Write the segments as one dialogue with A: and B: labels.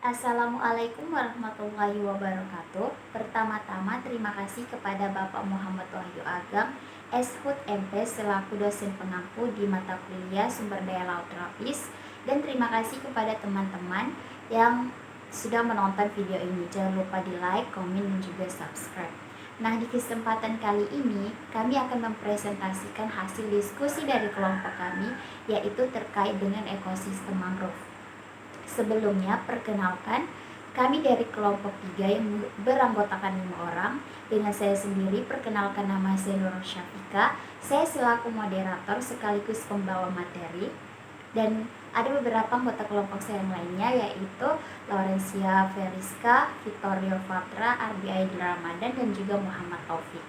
A: Assalamualaikum warahmatullahi wabarakatuh. Pertama-tama terima kasih kepada Bapak Muhammad Wahyu Agam, Eshut MP selaku dosen pengampu di mata kuliah Sumber Daya Laut Tropis, dan terima kasih kepada teman-teman yang sudah menonton video ini. Jangan lupa di like, komen, dan juga subscribe. Nah, di kesempatan kali ini kami akan mempresentasikan hasil diskusi dari kelompok kami, yaitu terkait dengan ekosistem mangrove. Sebelumnya, perkenalkan, kami dari kelompok 3 yang beranggotakan 5 orang. Dengan saya sendiri, perkenalkan, nama saya Nur Syafika. Saya selaku moderator sekaligus pembawa materi. Dan ada beberapa anggota kelompok saya yang lainnya, yaitu Laurencia Feriska, Victorio Fatra, Arbi Aidil Ramadan, dan juga Muhammad Taufik.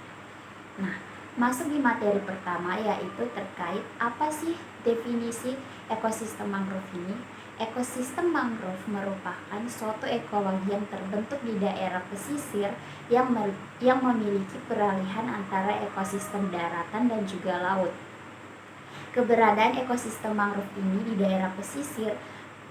A: Nah, masuk di materi pertama, yaitu terkait apa sih definisi ekosistem mangrove ini. Ekosistem mangrove merupakan suatu ekologi yang terbentuk di daerah pesisir yang memiliki peralihan antara ekosistem daratan dan juga laut. Keberadaan ekosistem mangrove ini di daerah pesisir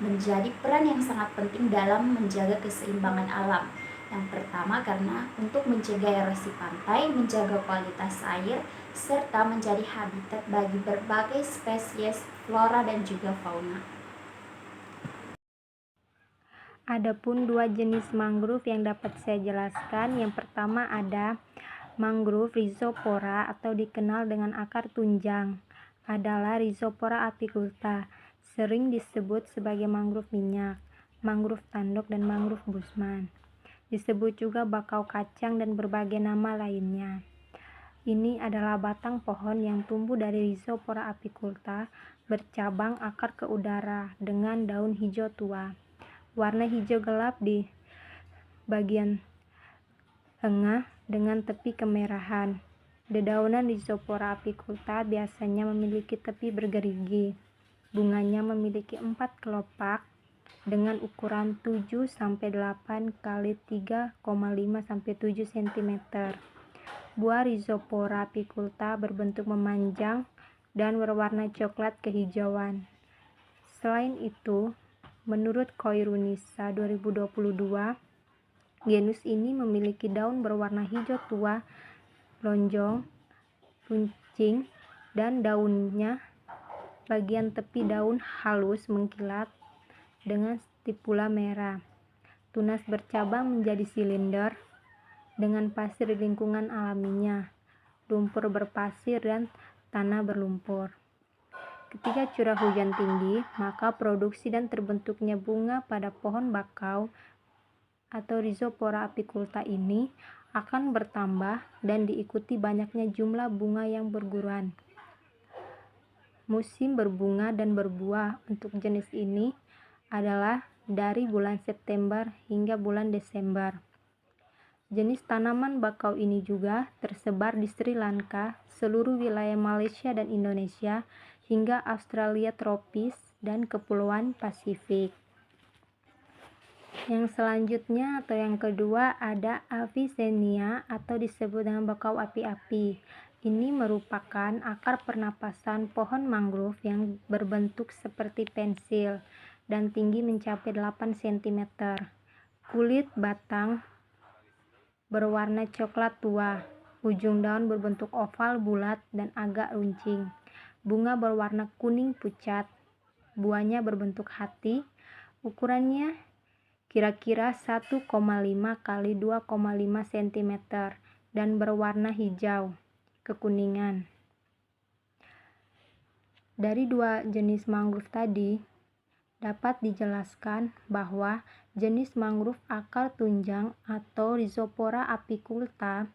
A: menjadi peran yang sangat penting dalam menjaga keseimbangan alam. Yang pertama, karena untuk mencegah erosi pantai, menjaga kualitas air, serta menjadi habitat bagi berbagai spesies flora dan juga fauna.
B: Adapun dua jenis mangrove yang dapat saya jelaskan. Yang pertama ada mangrove Rhizopora atau dikenal dengan akar tunjang, adalah Rhizopora apiculta, sering disebut sebagai mangrove minyak, mangrove tanduk, dan mangrove Bushman. Disebut juga bakau kacang dan berbagai nama lainnya. Ini adalah batang pohon yang tumbuh dari Rhizopora apiculta, bercabang akar ke udara dengan daun hijau tua. Warna hijau gelap di bagian tengah dengan tepi kemerahan. Dedaunan Rhizopora apiculta biasanya memiliki tepi bergerigi. Bunganya memiliki 4 kelopak dengan ukuran 7-8 kali 3,5-7 cm. Buah Rhizopora apiculta berbentuk memanjang dan berwarna coklat kehijauan. Selain itu, menurut Koirunisa 2022, genus ini memiliki daun berwarna hijau tua, lonjong, runcing, dan daunnya bagian tepi daun halus mengkilat dengan stipula merah. Tunas bercabang menjadi silinder dengan pasir di lingkungan alaminya, lumpur berpasir, dan tanah berlumpur. Ketika curah hujan tinggi, maka produksi dan terbentuknya bunga pada pohon bakau atau Rhizopora apiculta ini akan bertambah dan diikuti banyaknya jumlah bunga yang berguruan. Musim berbunga dan berbuah untuk jenis ini adalah dari bulan September hingga bulan Desember. Jenis tanaman bakau ini juga tersebar di Sri Lanka, seluruh wilayah Malaysia dan Indonesia, hingga Australia tropis dan Kepulauan Pasifik. Yang selanjutnya atau yang kedua ada Avicennia atau disebut dengan bakau api-api. Ini merupakan akar pernapasan pohon mangrove yang berbentuk seperti pensil dan tinggi mencapai 8 cm. Kulit batang berwarna coklat tua, ujung daun berbentuk oval bulat dan agak runcing. Bunga berwarna kuning pucat, buahnya berbentuk hati, ukurannya kira-kira 1,5 kali 2,5 cm dan berwarna hijau kekuningan. Dari dua jenis mangrove tadi, dapat dijelaskan bahwa jenis mangrove akar tunjang atau Rhizopora apiculta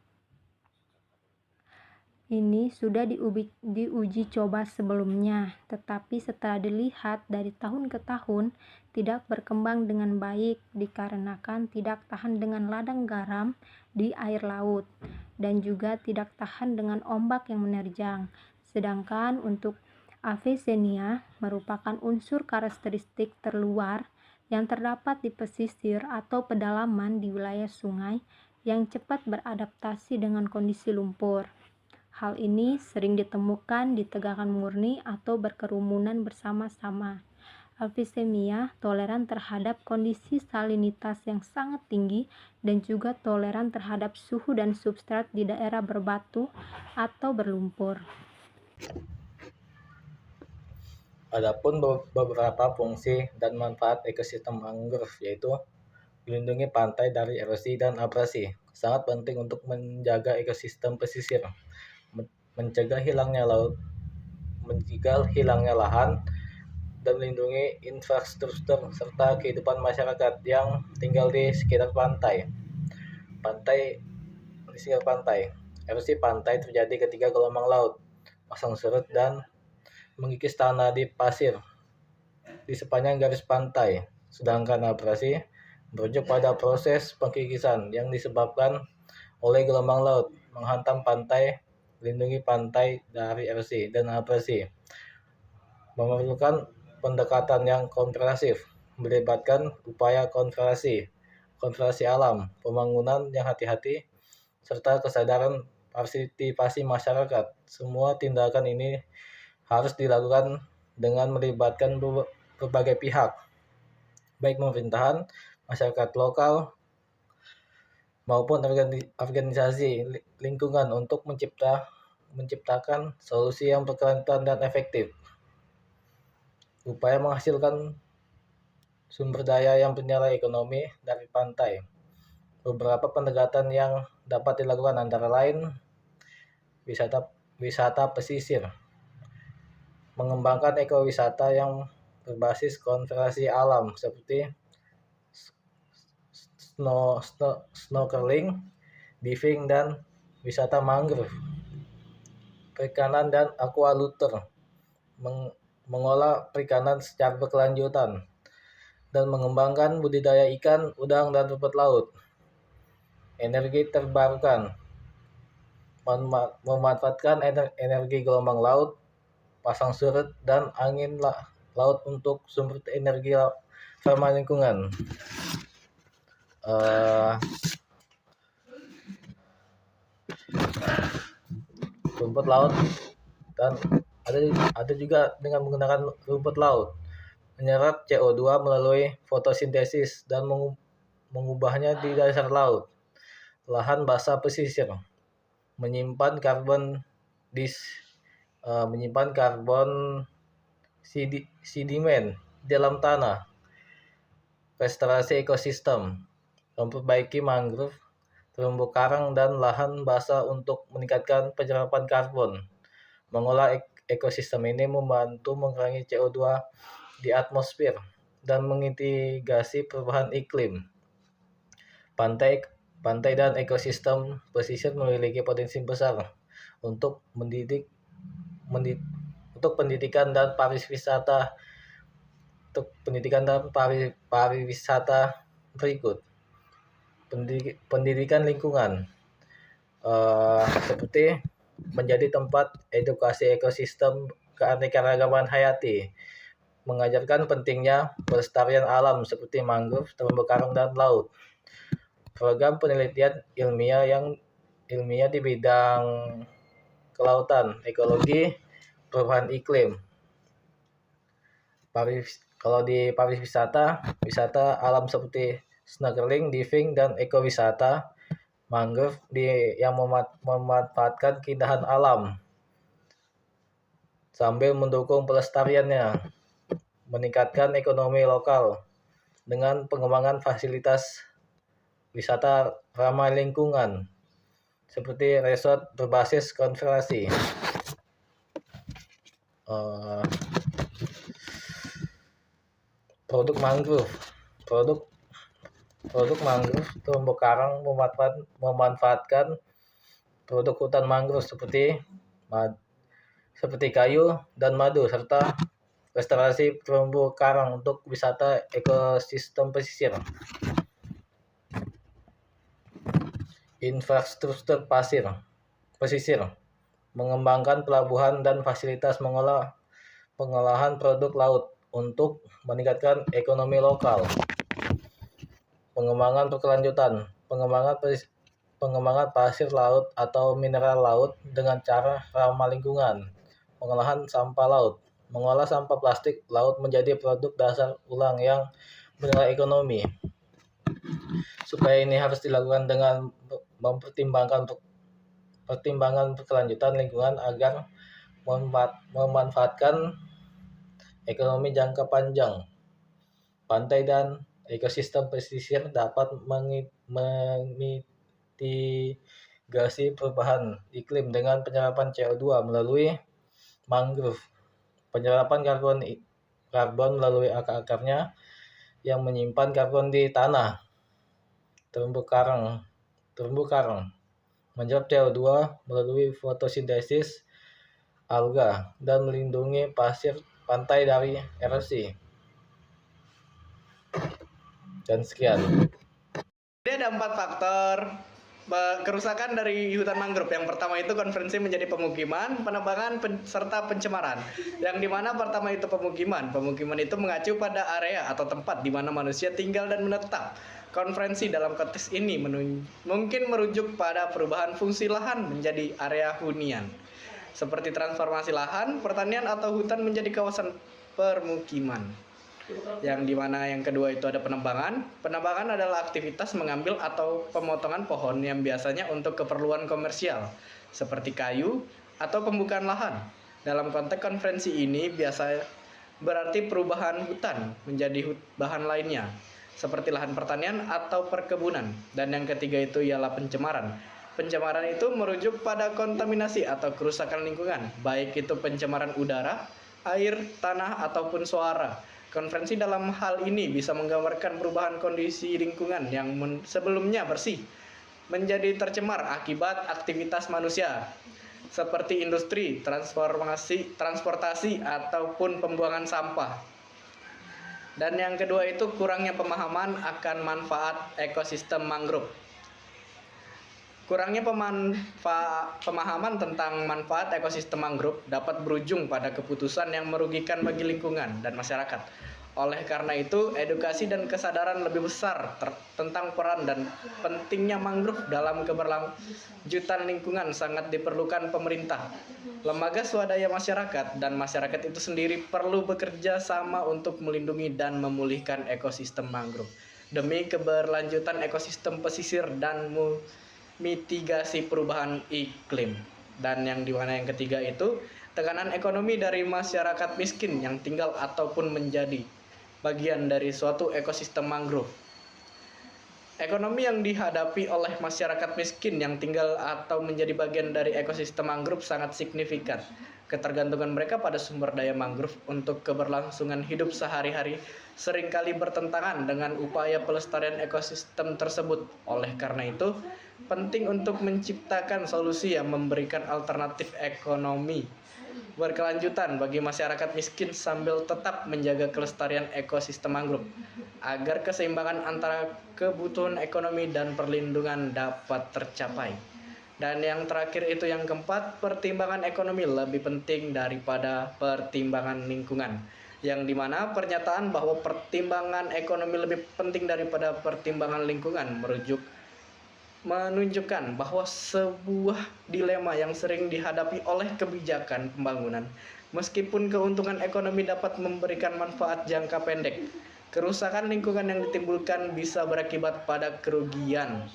B: ini sudah diuji coba sebelumnya, tetapi setelah dilihat dari tahun ke tahun tidak berkembang dengan baik dikarenakan tidak tahan dengan ladang garam di air laut dan juga tidak tahan dengan ombak yang menerjang. Sedangkan untuk Avicennia merupakan unsur karakteristik terluar yang terdapat di pesisir atau pedalaman di wilayah sungai yang cepat beradaptasi dengan kondisi lumpur. Hal ini sering ditemukan di tegangan murni atau berkerumunan bersama-sama. Alfisemia toleran terhadap kondisi salinitas yang sangat tinggi dan juga toleran terhadap suhu dan substrat di daerah berbatu atau berlumpur.
C: Adapun beberapa fungsi dan manfaat ekosistem mangrove yaitu melindungi pantai dari erosi dan abrasi. Sangat penting untuk menjaga ekosistem pesisir, mencegah hilangnya lahan, dan melindungi infrastruktur serta kehidupan masyarakat yang tinggal di sekitar pantai. Erosi pantai terjadi ketika gelombang laut pasang surut dan mengikis tanah di pasir di sepanjang garis pantai. Sedangkan abrasi merujuk pada proses pengkikisan yang disebabkan oleh gelombang laut menghantam pantai. Melindungi pantai dari erosi dan abrasi memerlukan pendekatan yang komprehensif, melibatkan upaya konservasi alam, pembangunan yang hati-hati, serta kesadaran partisipasi masyarakat. Semua tindakan ini harus dilakukan dengan melibatkan berbagai pihak, baik pemerintahan, masyarakat lokal, maupun organisasi lingkungan untuk menciptakan solusi yang berkelanjutan dan efektif. Upaya menghasilkan sumber daya yang bernilai ekonomi dari pantai. Beberapa pendekatan yang dapat dilakukan antara lain wisata pesisir, mengembangkan ekowisata yang berbasis konservasi alam seperti snorkeling, diving, dan wisata mangrove. Perikanan dan aquaculture, mengolah perikanan secara berkelanjutan dan mengembangkan budidaya ikan, udang, dan rumput laut. Energi terbarukan, memanfaatkan energi gelombang laut, pasang surut, dan angin laut untuk sumber energi ramah lingkungan. Rumput laut, dan ada juga dengan menggunakan rumput laut menyerap CO2 melalui fotosintesis dan mengubahnya di dasar laut. Lahan basah pesisir menyimpan karbon sedimen di dalam tanah. Restorasi ekosistem, memperbaiki mangrove, terumbu karang, dan lahan basah untuk meningkatkan penyerapan karbon. Mengolah ekosistem ini membantu mengurangi CO2 di atmosfer dan memitigasi perubahan iklim. Pantai dan ekosistem pesisir memiliki potensi besar untuk pendidikan dan pariwisata. Berikut pendidikan lingkungan, seperti menjadi tempat edukasi ekosistem keanekaragaman hayati, mengajarkan pentingnya pelestarian alam seperti mangrove, terumbu karang, dan laut. Program penelitian ilmiah di bidang kelautan, ekologi, perubahan iklim. Kalau di wisata alam seperti snorkeling, diving, dan ekowisata mangrove yang memanfaatkan keindahan alam sambil mendukung pelestariannya, meningkatkan ekonomi lokal dengan pengembangan fasilitas wisata ramah lingkungan seperti resort berbasis konservasi. Produk mangrove, terumbu karang memanfaatkan produk hutan mangrove seperti kayu dan madu, serta restorasi terumbu karang untuk wisata ekosistem pesisir. Infrastruktur pesisir, mengembangkan pelabuhan dan fasilitas pengolahan produk laut untuk meningkatkan ekonomi lokal. Pengembangan berkelanjutan, pengembangan pasir laut atau mineral laut dengan cara ramah lingkungan, pengolahan sampah laut, mengolah sampah plastik laut menjadi produk dasar ulang yang bernilai ekonomi. Supaya ini harus dilakukan dengan mempertimbangkan pertimbangan berkelanjutan lingkungan agar memanfaatkan ekonomi jangka panjang. Pantai dan ekosistem pesisir dapat memitigasi perubahan iklim dengan penyerapan CO2 melalui mangrove, penyerapan karbon melalui akar-akarnya yang menyimpan karbon di tanah, terumbu karang, menyerap CO2 melalui fotosintesis alga dan melindungi pasir pantai dari erosi. Dan sekian.
D: Jadi ada 4 faktor kerusakan dari hutan mangrove. Yang pertama itu konversi menjadi pemukiman, penebangan, serta pencemaran. Yang dimana pertama itu pemukiman. Pemukiman itu mengacu pada area atau tempat di mana manusia tinggal dan menetap. Konferensi dalam konteks ini mungkin merujuk pada perubahan fungsi lahan menjadi area hunian, seperti transformasi lahan, pertanian atau hutan menjadi kawasan permukiman. Yang dimana yang kedua itu ada penebangan. Penebangan adalah aktivitas mengambil atau pemotongan pohon yang biasanya untuk keperluan komersial, seperti kayu atau pembukaan lahan. Dalam konteks konferensi ini biasa berarti perubahan hutan menjadi bahan lainnya, seperti lahan pertanian atau perkebunan. Dan yang ketiga itu ialah pencemaran. Pencemaran itu merujuk pada kontaminasi atau kerusakan lingkungan, baik itu pencemaran udara, air, tanah, ataupun suara. Konferensi dalam hal ini bisa menggambarkan perubahan kondisi lingkungan yang sebelumnya bersih menjadi tercemar akibat aktivitas manusia, seperti industri, transportasi, ataupun pembuangan sampah. Dan yang kedua itu kurangnya pemahaman akan manfaat ekosistem mangrove. Kurangnya pemahaman tentang manfaat ekosistem mangrove dapat berujung pada keputusan yang merugikan bagi lingkungan dan masyarakat. Oleh karena itu, edukasi dan kesadaran lebih besar tentang peran dan pentingnya mangrove dalam keberlanjutan lingkungan sangat diperlukan pemerintah, lembaga swadaya masyarakat, dan masyarakat itu sendiri perlu bekerja sama untuk melindungi dan memulihkan ekosistem mangrove demi keberlanjutan ekosistem pesisir dan mitigasi perubahan iklim. Dan yang dimana yang ketiga itu tekanan ekonomi dari masyarakat miskin yang tinggal ataupun menjadi bagian dari suatu ekosistem mangrove. Ekonomi yang dihadapi oleh masyarakat miskin yang tinggal atau menjadi bagian dari ekosistem mangrove sangat signifikan. Ketergantungan mereka pada sumber daya mangrove untuk keberlangsungan hidup sehari-hari seringkali bertentangan dengan upaya pelestarian ekosistem tersebut. Oleh karena itu, penting untuk menciptakan solusi yang memberikan alternatif ekonomi berkelanjutan bagi masyarakat miskin sambil tetap menjaga kelestarian ekosistem mangrove agar keseimbangan antara kebutuhan ekonomi dan perlindungan dapat tercapai. Dan yang terakhir itu yang keempat, pertimbangan ekonomi lebih penting daripada pertimbangan lingkungan. Yang dimana pernyataan bahwa pertimbangan ekonomi lebih penting daripada pertimbangan lingkungan menunjukkan bahwa sebuah dilema yang sering dihadapi oleh kebijakan pembangunan. Meskipun keuntungan ekonomi dapat memberikan manfaat jangka pendek, kerusakan lingkungan yang ditimbulkan bisa berakibat pada kerugian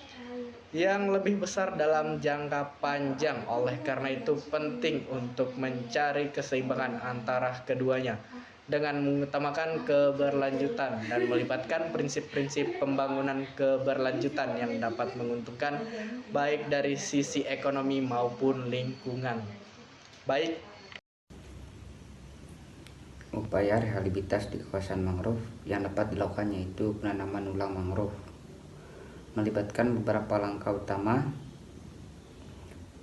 D: yang lebih besar dalam jangka panjang. Oleh karena itu penting untuk mencari keseimbangan antara keduanya dengan mengutamakan keberlanjutan dan melibatkan prinsip-prinsip pembangunan keberlanjutan yang dapat menguntungkan baik dari sisi ekonomi maupun lingkungan. Baik.
E: Upaya rehabilitas di kawasan mangrove yang dapat dilakukan yaitu penanaman ulang mangrove, melibatkan beberapa langkah utama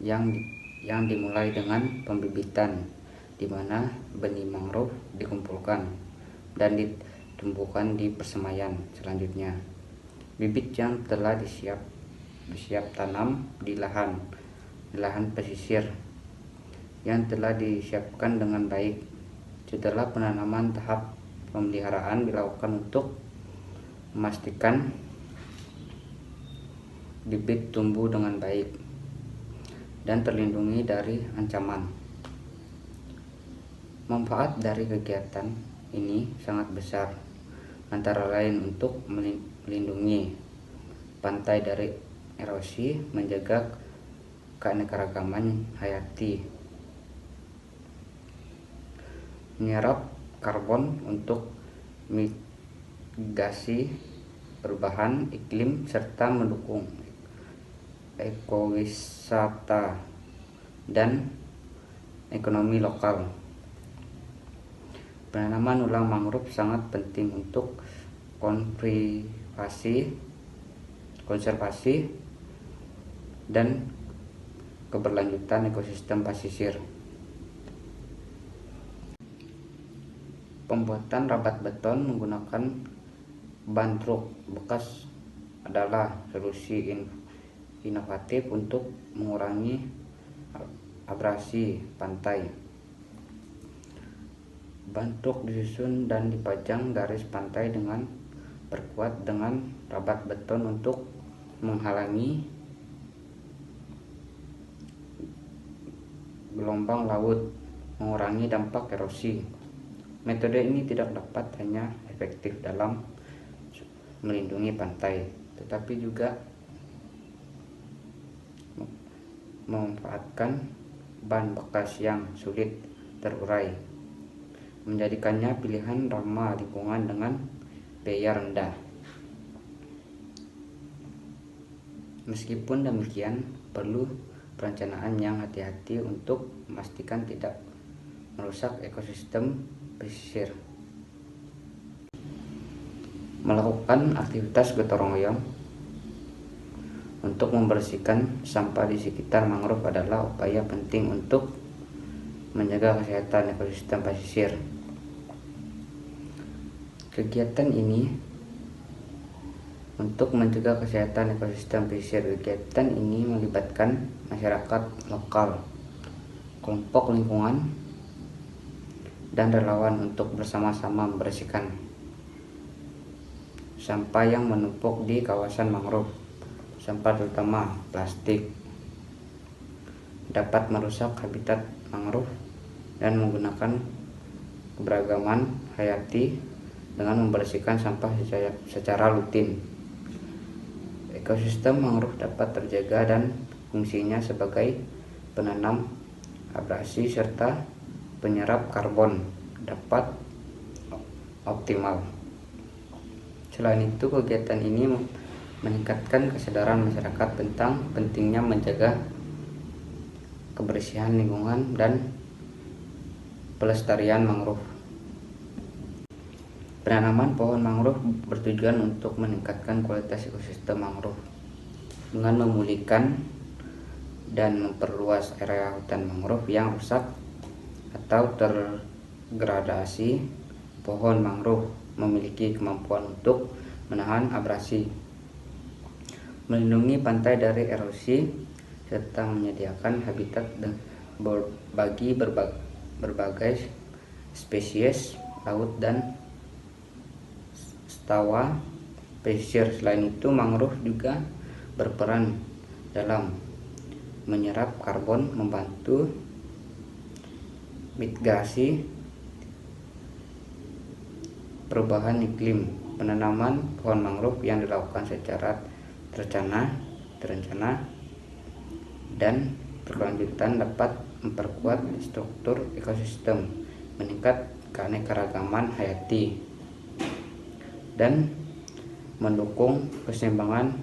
E: yang dimulai dengan pembibitan, di mana benih mangrove dikumpulkan dan ditumbuhkan di persemaian. Selanjutnya, bibit yang telah disiap tanam di lahan pesisir yang telah disiapkan dengan baik. Setelah penanaman, tahap pemeliharaan dilakukan untuk memastikan bibit tumbuh dengan baik dan terlindungi dari ancaman. Manfaat dari kegiatan ini sangat besar, antara lain untuk melindungi pantai dari erosi, menjaga keanekaragaman hayati, menyerap karbon untuk mitigasi perubahan iklim, serta mendukung ekowisata dan ekonomi lokal. Penanaman ulang mangrove sangat penting untuk konservasi dan keberlanjutan ekosistem pesisir. Pembuatan rabat beton menggunakan ban truk bekas adalah solusi inovatif untuk mengurangi abrasi pantai. Ban truk disusun dan dipajang garis pantai dengan perkuat dengan rabat beton untuk menghalangi gelombang laut, mengurangi dampak erosi. Metode ini tidak dapat hanya efektif dalam melindungi pantai, tetapi juga memanfaatkan ban bekas yang sulit terurai, menjadikannya pilihan ramah lingkungan dengan biaya rendah. Meskipun demikian, perlu perencanaan yang hati-hati untuk memastikan tidak merusak ekosistem pesisir. Melakukan aktivitas gotong royong untuk membersihkan sampah di sekitar mangrove adalah upaya penting untuk menjaga kesehatan ekosistem pesisir. Kegiatan ini untuk mencegah kesehatan ekosistem pesisir. Kegiatan ini melibatkan masyarakat lokal, kelompok lingkungan, dan relawan untuk bersama-sama membersihkan sampah yang menumpuk di kawasan mangrove. Sampah terutama plastik dapat merusak habitat mangrove dan menggunakan keberagaman hayati dengan membersihkan sampah secara rutin. Ekosistem mangrove dapat terjaga dan fungsinya sebagai penanam abrasi serta penyerap karbon dapat optimal. Selain itu, kegiatan ini meningkatkan kesadaran masyarakat tentang pentingnya menjaga kebersihan lingkungan dan pelestarian mangrove. Penanaman pohon mangrove bertujuan untuk meningkatkan kualitas ekosistem mangrove dengan memulihkan dan memperluas area hutan mangrove yang rusak atau tergradasi. Pohon mangrove memiliki kemampuan untuk menahan abrasi, melindungi pantai dari erosi, serta menyediakan habitat bagi berbagai spesies laut dan satwa pesisir. Selain itu, mangrove juga berperan dalam menyerap karbon, membantu mitigasi perubahan iklim. Penanaman pohon mangrove yang dilakukan secara terencana dan berkelanjutan dapat memperkuat struktur ekosistem, meningkat keanekaragaman hayati, dan mendukung keseimbangan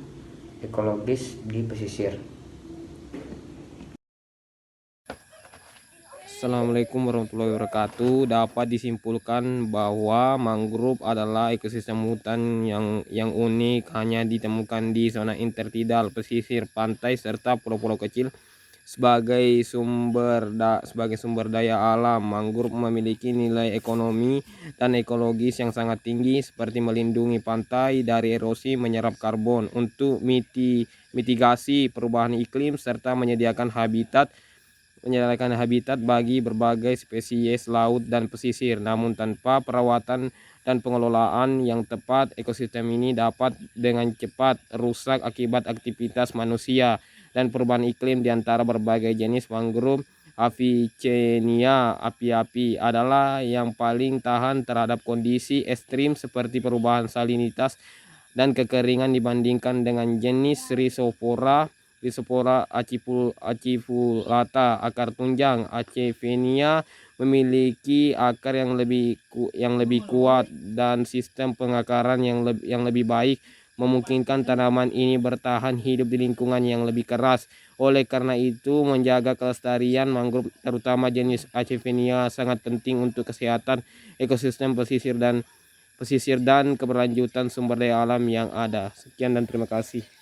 E: ekologis di pesisir.
F: Assalamualaikum warahmatullahi wabarakatuh. Dapat disimpulkan bahwa mangrove adalah ekosistem hutan yang unik, hanya ditemukan di zona intertidal, pesisir, pantai, serta pulau-pulau kecil. Sebagai sumber daya alam, mangrove memiliki nilai ekonomi dan ekologis yang sangat tinggi, seperti melindungi pantai dari erosi, menyerap karbon untuk mitigasi perubahan iklim, serta menyediakan habitat bagi berbagai spesies laut dan pesisir. Namun tanpa perawatan dan pengelolaan yang tepat, ekosistem ini dapat dengan cepat rusak akibat aktivitas manusia dan perubahan iklim. Di antara berbagai jenis mangrove Avicennia api-api adalah yang paling tahan terhadap kondisi ekstrim seperti perubahan salinitas dan kekeringan dibandingkan dengan jenis Rhizopora acifulata akar tunjang. Acefenia memiliki akar yang lebih kuat dan sistem pengakaran yang lebih baik, memungkinkan tanaman ini bertahan hidup di lingkungan yang lebih keras. Oleh karena itu, menjaga kelestarian mangrove terutama jenis Acefenia sangat penting untuk kesehatan ekosistem pesisir dan keberlanjutan sumber daya alam yang ada. Sekian dan terima kasih.